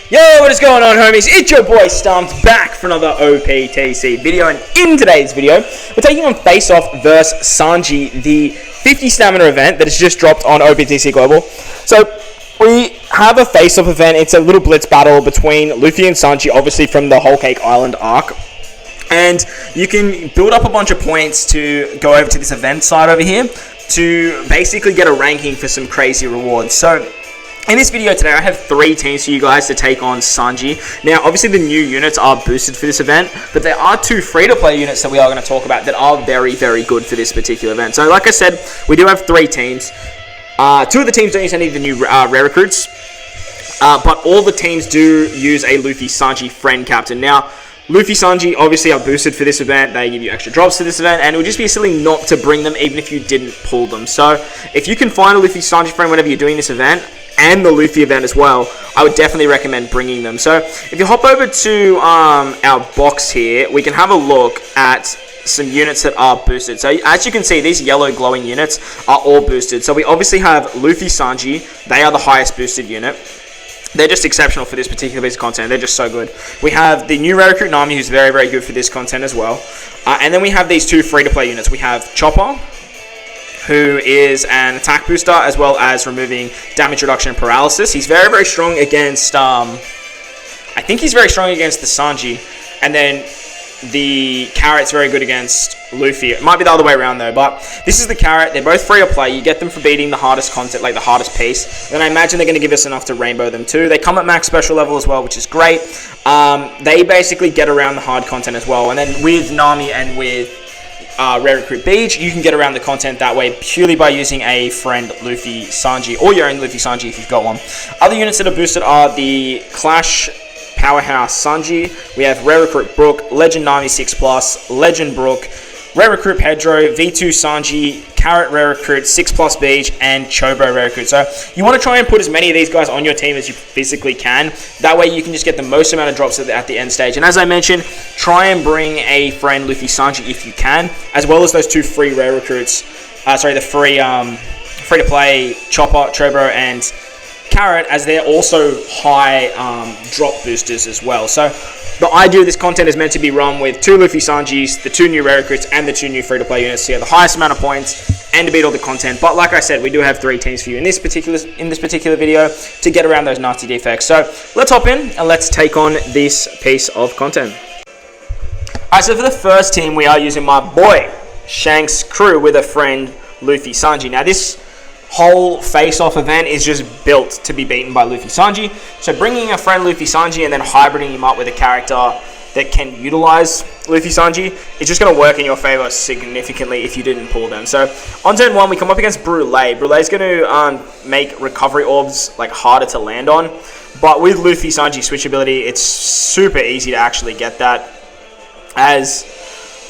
Yo, what is going on, homies? It's your boy Stumped back for another OPTC video, and in today's video, we're taking on Face Off vs Sanji, the 50 stamina event that has just dropped on OPTC Global. So we have a Face Off event. It's a little blitz battle between Luffy and Sanji, obviously from the Whole Cake Island arc. And you can build up a bunch of points to go over to this event side over here to basically get a ranking for some crazy rewards. So in this video today, I have 3 teams for you guys to take on Sanji. Now, obviously the new units are boosted for this event, but there are 2 free-to-play units that we are going to talk about that are very, very good for this particular event. So like I said, we do have 3 teams. 2 of the teams don't use any of the new rare recruits, but all the teams do use a Luffy Sanji friend captain. Now, Luffy Sanji obviously are boosted for this event. They give you extra drops to this event, and it would just be silly not to bring them even if you didn't pull them. So if you can find a Luffy Sanji friend whenever you're doing this event, and the Luffy event as well, I would definitely recommend bringing them. So if you hop over to our box here, we can have a look at some units that are boosted. So as you can see, these yellow glowing units are all boosted. So we obviously have Luffy Sanji. They are the highest boosted unit. They're just exceptional for this particular piece of content. They're just so good. We have the new rare recruit Nami, who's very, very good for this content as well. And then we have these 2 free-to-play units. We have Chopper, who is an attack booster, as well as removing damage reduction and paralysis. He's very, very strong against, I think he's very strong against the Sanji, and then the Carrot's very good against Luffy. It might be the other way around though, but this is the Carrot. They're both free to play. You get them for beating the hardest content, like the hardest piece. Then I imagine they're going to give us enough to rainbow them too. They come at max special level as well, which is great. They basically get around the hard content as well. And then with Nami and with Rare Recruit Beach, you can get around the content that way purely by using a friend Luffy Sanji, or your own Luffy Sanji if you've got one. Other units that are boosted are the Clash Powerhouse Sanji. We have Rare Recruit Brook, Legend Nami 6+, Legend Brook, Rare Recruit Pedro, V2 Sanji, Carrot Rare Recruit, 6+ Beach, and Chobo Rare Recruit. So you want to try and put as many of these guys on your team as you physically can. That way you can just get the most amount of drops at the end stage. And as I mentioned, try and bring a friend Luffy Sanji if you can, as well as those 2 free Rare Recruits. The free-to-play Chopper, Chobo, and Carrot, as they're also high drop boosters as well. So the idea of this content is meant to be run with 2 Luffy Sanjis, the 2 new rare recruits, and the 2 new free-to-play units to get the highest amount of points and to beat all the content. But like I said, we do have 3 teams for you in this particular video to get around those nasty defects. So let's hop in and let's take on this piece of content. Alright, so for the first team, we are using my boy Shanks Crew with a friend Luffy Sanji. Now this whole face-off event is just built to be beaten by Luffy Sanji. So bringing a friend Luffy Sanji and then hybriding him up with a character that can utilize Luffy Sanji is just going to work in your favor significantly if you didn't pull them. So on turn 1, we come up against Brûlé. Brûlé's going to make recovery orbs like harder to land on, but with Luffy Sanji switch ability, it's super easy to actually get that, as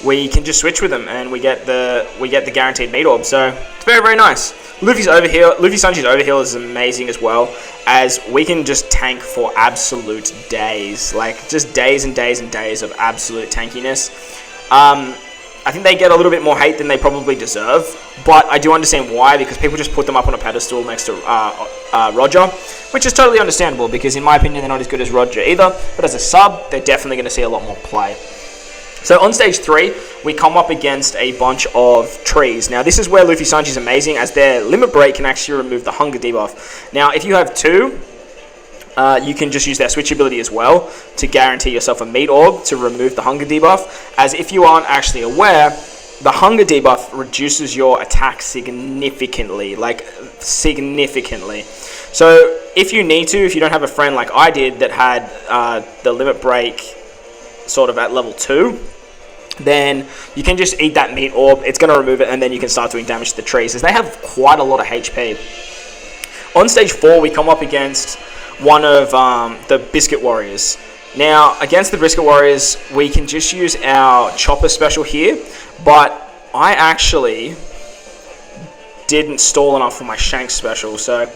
we can just switch with them and we get the guaranteed meat orb. So it's very, very nice. Luffy Sanji's overheal is amazing as well, as we can just tank for absolute days, like just days and days and days of absolute tankiness. I think they get a little bit more hate than they probably deserve, but I do understand why, because people just put them up on a pedestal next to Roger, which is totally understandable, because in my opinion they're not as good as Roger either, but as a sub they're definitely going to see a lot more play. So on stage 3, we come up against a bunch of trees. Now this is where Luffy Sanji is amazing, as their limit break can actually remove the hunger debuff. Now if you have 2, you can just use their switch ability as well to guarantee yourself a meat orb to remove the hunger debuff, as if you aren't actually aware, the hunger debuff reduces your attack significantly, So if you need to, if you don't have a friend like I did that had the limit break sort of at level 2, then you can just eat that meat orb. It's going to remove it, and then you can start doing damage to the trees, as they have quite a lot of HP. On stage 4, we come up against one of the Biscuit Warriors. Now, against the Biscuit Warriors, we can just use our Chopper special here, but I actually didn't stall enough for my Shanks special, so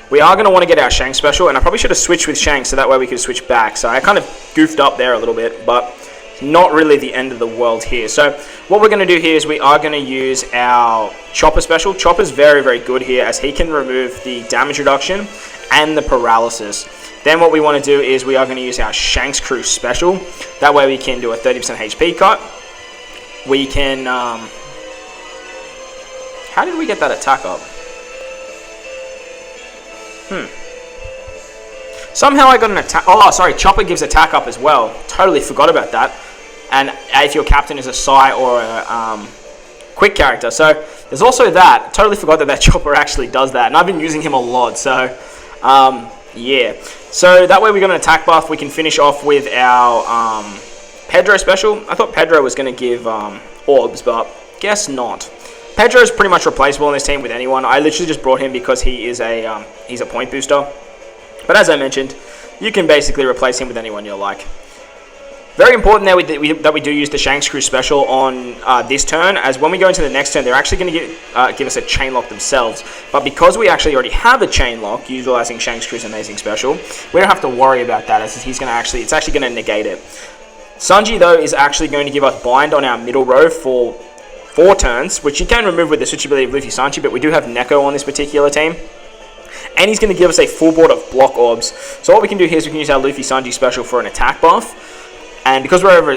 we are going to want to get our Shanks special, and I probably should have switched with Shanks so that way we could switch back. So I kind of goofed up there a little bit, but not really the end of the world here. So what we're going to do here is we are going to use our Chopper special. Chopper's very, very good here, as he can remove the damage reduction and the paralysis. Then what we want to do is we are going to use our Shanks Crew special. That way we can do a 30% HP cut. We can... how did we get that attack up? Somehow I got an attack... oh, sorry, Chopper gives attack up as well. Totally forgot about that. And if your captain is a Psy or a quick character. So there's also that. Totally forgot that Chopper actually does that. And I've been using him a lot. So, yeah. So that way we got an attack buff. We can finish off with our Pedro special. I thought Pedro was going to give orbs, but guess not. Pedro is pretty much replaceable in this team with anyone. I literally just brought him because he is he's a point booster. But as I mentioned, you can basically replace him with anyone you like. Very important that we do use the Shanks Crew special on this turn, as when we go into the next turn, they're actually going to give us a chain lock themselves. But because we actually already have a chain lock, utilizing Shanks Crew's amazing special, we don't have to worry about that, as he's going to it's actually going to negate it. Sanji, though, is actually going to give us bind on our middle row for 4 turns, which you can remove with the switchability of Luffy Sanji, but we do have Neko on this particular team. And he's going to give us a full board of block orbs. So what we can do here is we can use our Luffy Sanji special for an attack buff. And because we're over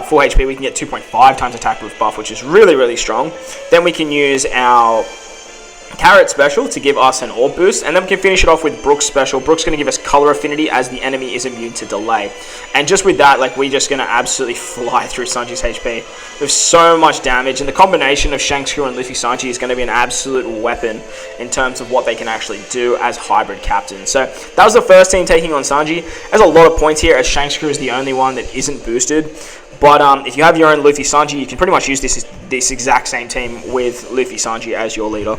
full HP, we can get 2.5 times attack buff, which is really, really strong. Then we can use our Carrot special to give us an orb boost, and then we can finish it off with Brook's special. Brook's going to give us color affinity, as the enemy is immune to delay. And just with that, like, we're just going to absolutely fly through Sanji's HP with so much damage, and the combination of Shanks Crew and Luffy Sanji is going to be an absolute weapon in terms of what they can actually do as hybrid captains. So that was the first team taking on Sanji. There's a lot of points here, as Shanks Crew is the only one that isn't boosted. But if you have your own Luffy Sanji, you can pretty much use this exact same team with Luffy Sanji as your leader.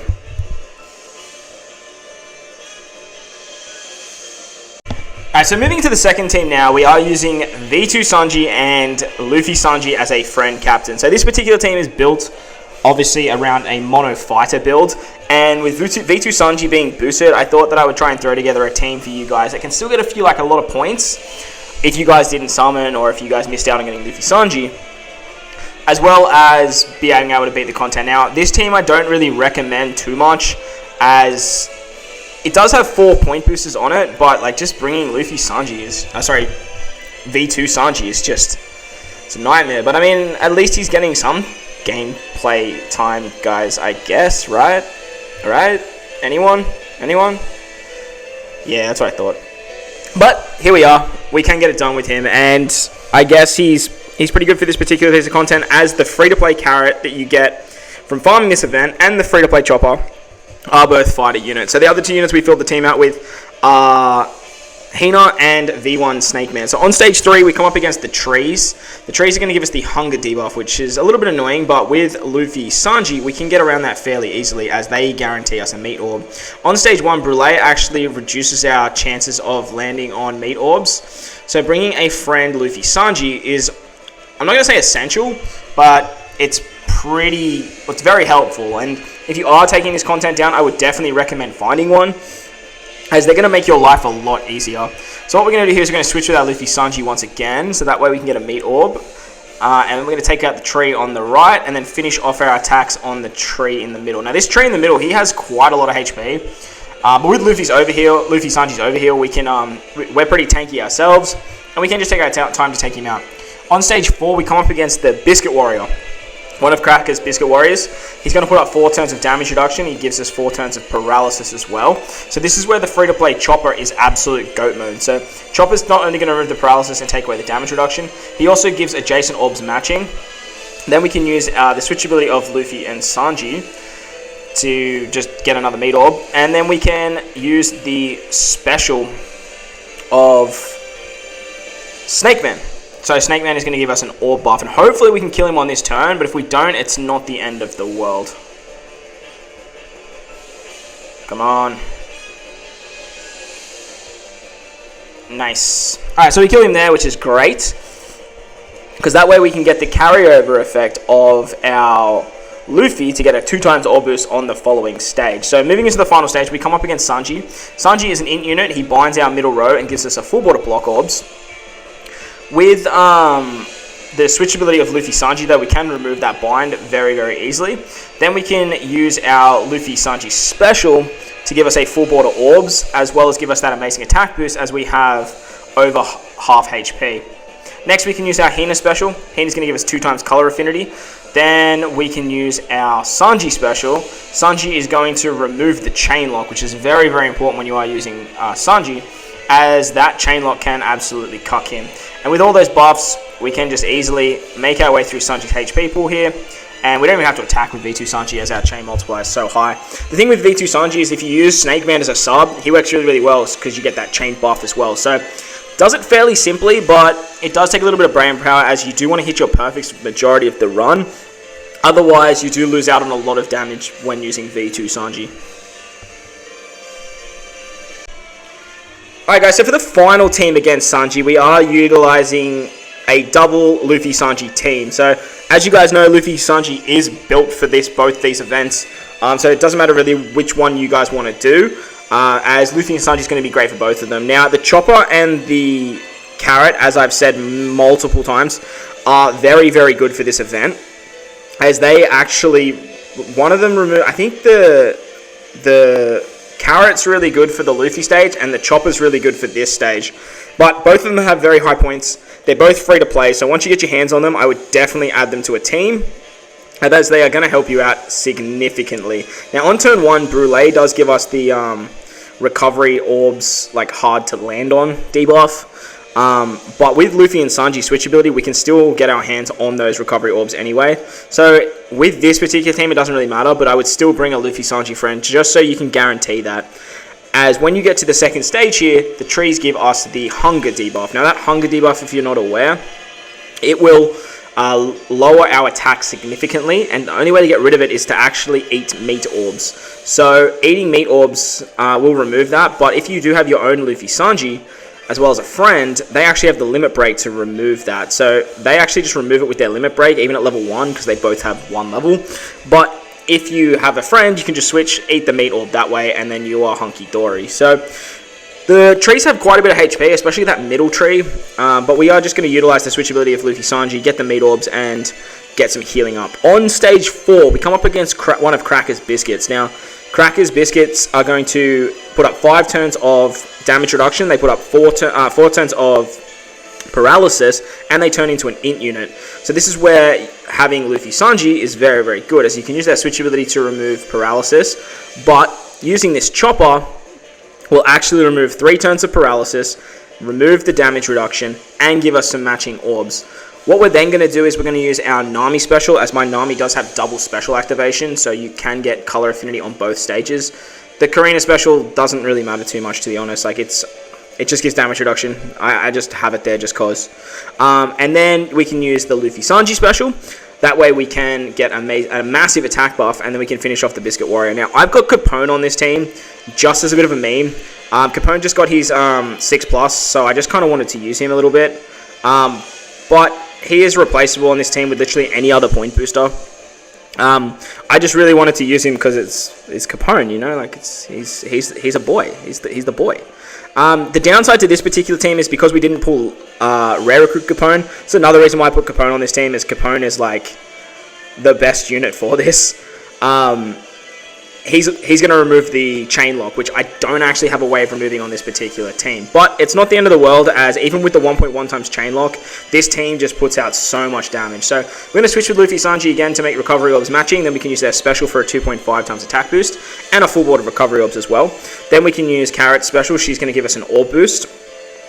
Alright, so moving to the second team now, we are using V2 Sanji and Luffy Sanji as a friend captain. So this particular team is built, obviously, around a mono fighter build. And with V2 Sanji being boosted, I thought that I would try and throw together a team for you guys that can still get a lot of points if you guys didn't summon or if you guys missed out on getting Luffy Sanji, as well as being able to beat the content. Now, this team I don't really recommend too much, as it does have 4 point boosters on it, but like just bringing Luffy Sanji is, V2 Sanji is just, it's a nightmare. But I mean, at least he's getting some gameplay time, guys, I guess, right? Alright? Anyone? Yeah, that's what I thought. But here we are. We can get it done with him, and I guess he's pretty good for this particular piece of content, as the free-to-play carrot that you get from farming this event and the free-to-play chopper are both fighter units. So the other 2 units we filled the team out with are Hina and V1 Snake Man. So on stage 3, we come up against the trees. The trees are going to give us the hunger debuff, which is a little bit annoying, but with Luffy Sanji, we can get around that fairly easily, as they guarantee us a meat orb. On stage 1, Brulee actually reduces our chances of landing on meat orbs. So bringing a friend Luffy Sanji is, I'm not going to say essential, but it's very helpful. And if you are taking this content down, I would definitely recommend finding one, as they're going to make your life a lot easier. So what we're going to do here is we're going to switch with our Luffy Sanji once again, so that way we can get a meat orb. And we're going to take out the tree on the right, and then finish off our attacks on the tree in the middle. Now this tree in the middle, he has quite a lot of HP. But with Luffy Sanji's overheal, we can we're pretty tanky ourselves, and we can just take our time to take him out. On stage 4, we come up against the Biscuit Warrior, one of Cracker's Biscuit Warriors. He's going to put up 4 turns of damage reduction. He gives us 4 turns of paralysis as well. So this is where the free-to-play Chopper is absolute GOAT mode. So Chopper's not only going to remove the paralysis and take away the damage reduction, he also gives adjacent orbs matching. Then we can use the switchability of Luffy and Sanji to just get another meat orb. And then we can use the special of Snake Man. So Snake Man is going to give us an orb buff, and hopefully we can kill him on this turn, but if we don't, it's not the end of the world. Come on. Nice. Alright, so we kill him there, which is great, because that way we can get the carryover effect of our Luffy to get a 2 times orb boost on the following stage. So moving into the final stage, we come up against Sanji. Sanji is an int unit. He binds our middle row and gives us a full board of block orbs. With the switchability of Luffy Sanji, though, we can remove that bind very, very easily. Then we can use our Luffy Sanji special to give us a full board of orbs, as well as give us that amazing attack boost as we have over half HP. Next, we can use our Hina special. Hina's going to give us 2 times color affinity. Then we can use our Sanji special. Sanji is going to remove the chain lock, which is very, very important when you are using Sanji, as that chain lock can absolutely cuck him. And with all those buffs, we can just easily make our way through Sanji's HP pool here. And we don't even have to attack with V2 Sanji as our chain multiplier is so high. The thing with V2 Sanji is if you use Snake Man as a sub, he works really, really well because you get that chain buff as well. So does it fairly simply, but it does take a little bit of brain power as you do want to hit your perfects majority of the run. Otherwise, you do lose out on a lot of damage when using V2 Sanji. Alright guys, so for the final team against Sanji, we are utilizing a double Luffy Sanji team. So as you guys know, Luffy Sanji is built for both these events. So it doesn't matter really which one you guys want to do, as Luffy and Sanji is going to be great for both of them. Now, the Chopper and the Carrot, as I've said multiple times, are very, very good for this event, as they actually, one of them remove, I think the Carrot's really good for the Luffy stage, and the Chopper's really good for this stage. But both of them have very high points. They're both free to play, so once you get your hands on them, I would definitely add them to a team, as they are going to help you out significantly. Now, on turn 1, Brûlé does give us the recovery orbs, like, hard to land on debuff. But with Luffy and Sanji switch ability, we can still get our hands on those recovery orbs anyway. So with this particular team, it doesn't really matter, but I would still bring a Luffy Sanji friend just so you can guarantee that. As when you get to the second stage here, the trees give us the hunger debuff. Now that hunger debuff, if you're not aware, it will lower our attack significantly, and the only way to get rid of it is to actually eat meat orbs. So eating meat orbs will remove that, but if you do have your own Luffy Sanji, as well as a friend, they actually have the limit break to remove that. So they actually just remove it with their limit break, even at level 1, because they both have 1 level. But if you have a friend, you can just switch, eat the meat orb that way, and then you are hunky-dory. So the trees have quite a bit of HP, especially that middle tree. But we are just going to utilize the switch ability of Luffy Sanji, get the meat orbs, and get some healing up. On stage 4, we come up against one of Cracker's Biscuits. Now, Cracker's Biscuits are going to put up 5 turns of damage reduction. They put up 4 turns of paralysis, and they turn into an int unit. So this is where having Luffy Sanji is very, very good, as you can use that switch ability to remove paralysis, but using this Chopper will actually remove 3 turns of paralysis, remove the damage reduction, and give us some matching orbs. What we're then going to do is we're going to use our Nami special, as my Nami does have double special activation, so you can get color affinity on both stages. The Karina special doesn't really matter too much, to be honest. Like, it just gives damage reduction. I just have it there just cause. And then we can use the Luffy Sanji special. That way we can get a massive attack buff, and then we can finish off the Biscuit Warrior. Now, I've got Capone on this team, just as a bit of a meme. Capone just got his 6+, so I just kind of wanted to use him a little bit. But he is replaceable on this team with literally any other point booster. I just really wanted to use him because it's Capone, you know, like he's a boy. He's the boy. The downside to this particular team is because we didn't pull Rare Recruit Capone. So another reason why I put Capone on this team is Capone is like the best unit for this. He's going to remove the chain lock, which I don't actually have a way of removing on this particular team. But it's not the end of the world, as even with the 1.1 times chain lock, this team just puts out so much damage. So we're going to switch with Luffy Sanji again to make recovery orbs matching. Then we can use their special for a 2.5 times attack boost and a full board of recovery orbs as well. Then we can use Carrot's special. She's going to give us an orb boost.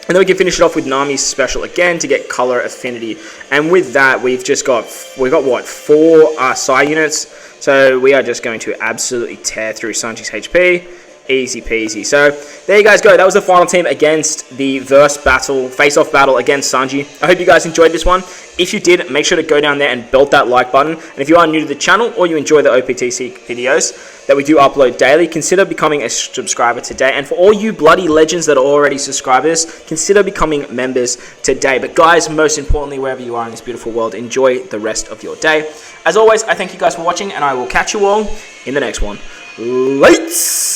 And then we can finish it off with Nami's special again to get color affinity. And with that, we've got what, 4 Psy units. So we are just going to absolutely tear through Sanji's HP. Easy peasy. So there you guys go. That was the final team against the face-off battle against Sanji. I hope you guys enjoyed this one. If you did, make sure to go down there and belt that like button. And if you are new to the channel or you enjoy the OPTC videos that we do upload daily, consider becoming a subscriber today. And for all you bloody legends that are already subscribers, consider becoming members today. But guys, most importantly, wherever you are in this beautiful world, enjoy the rest of your day. As always, I thank you guys for watching, and I will catch you all in the next one. Lights!